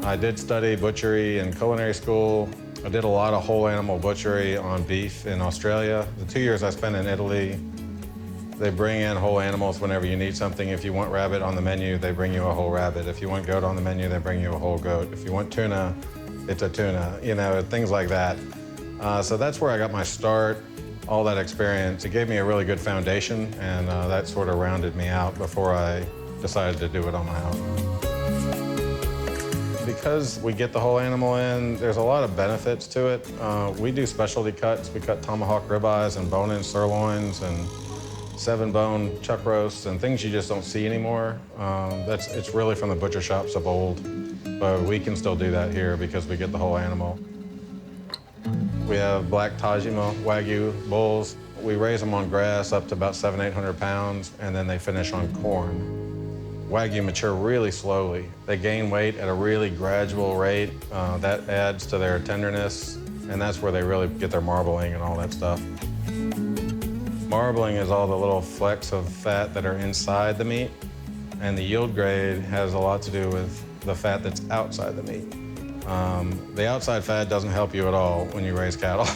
I did study butchery in culinary school. I did a lot of whole animal butchery on beef in Australia. The 2 years I spent in Italy, they bring in whole animals whenever you need something. If you want rabbit on the menu, they bring you a whole rabbit. If you want goat on the menu, they bring you a whole goat. If you want tuna, it's a tuna, you know, things like that. So that's where I got my start, all that experience. It gave me a really good foundation, and that sort of rounded me out before I decided to do it on my own. Because we get the whole animal in, there's a lot of benefits to it. We do specialty cuts. We cut tomahawk ribeyes and bone-in sirloins and 7-bone chuck roasts and things you just don't see anymore. It's really from the butcher shops of old, but we can still do that here because we get the whole animal. We have black Tajima Wagyu bulls. We raise them on grass up to about 700-800 pounds, and then they finish on corn. Wagyu mature really slowly. They gain weight at a really gradual rate. That adds to their tenderness, and that's where they really get their marbling and all that stuff. Marbling is all the little flecks of fat that are inside the meat, and the yield grade has a lot to do with the fat that's outside the meat. The outside fat doesn't help you at all when you raise cattle.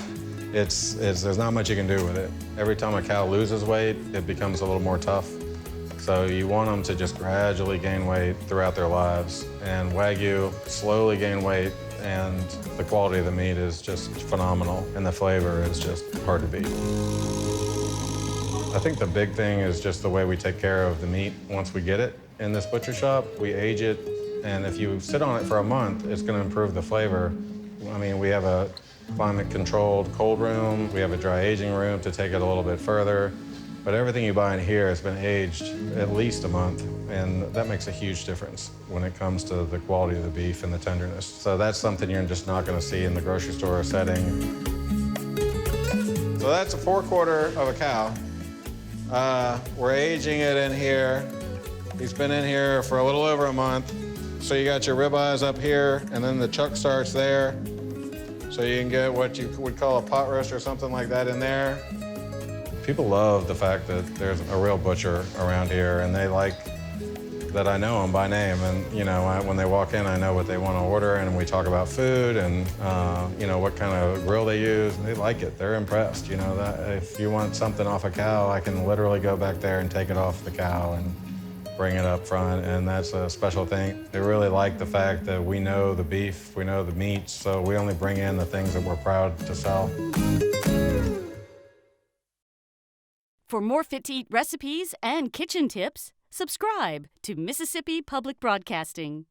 There's not much you can do with it. Every time a cow loses weight, it becomes a little more tough. So you want them to just gradually gain weight throughout their lives. And Wagyu slowly gain weight, and the quality of the meat is just phenomenal, and the flavor is just hard to beat. I think the big thing is just the way we take care of the meat once we get it in this butcher shop. We age it, and if you sit on it for a month, it's going to improve the flavor. I mean, we have a climate-controlled cold room. We have a dry aging room to take it a little bit further. But everything you buy in here has been aged at least a month, and that makes a huge difference when it comes to the quality of the beef and the tenderness. So that's something you're just not going to see in the grocery store setting. So that's a forequarter of a cow. We're aging it in here. He's been in here for a little over a month. So you got your ribeyes up here, and then the chuck starts there. So you can get what you would call a pot roast or something like that in there. People love the fact that there's a real butcher around here, and they like that I know them by name. And, you know, when they walk in, I know what they want to order, and we talk about food and, you know, what kind of grill they use. They like it. They're impressed. You know, that if you want something off a cow, I can literally go back there and take it off the cow and bring it up front, and that's a special thing. They really like the fact that we know the beef, we know the meats, so we only bring in the things that we're proud to sell. For more Fit to Eat recipes and kitchen tips, subscribe to Mississippi Public Broadcasting.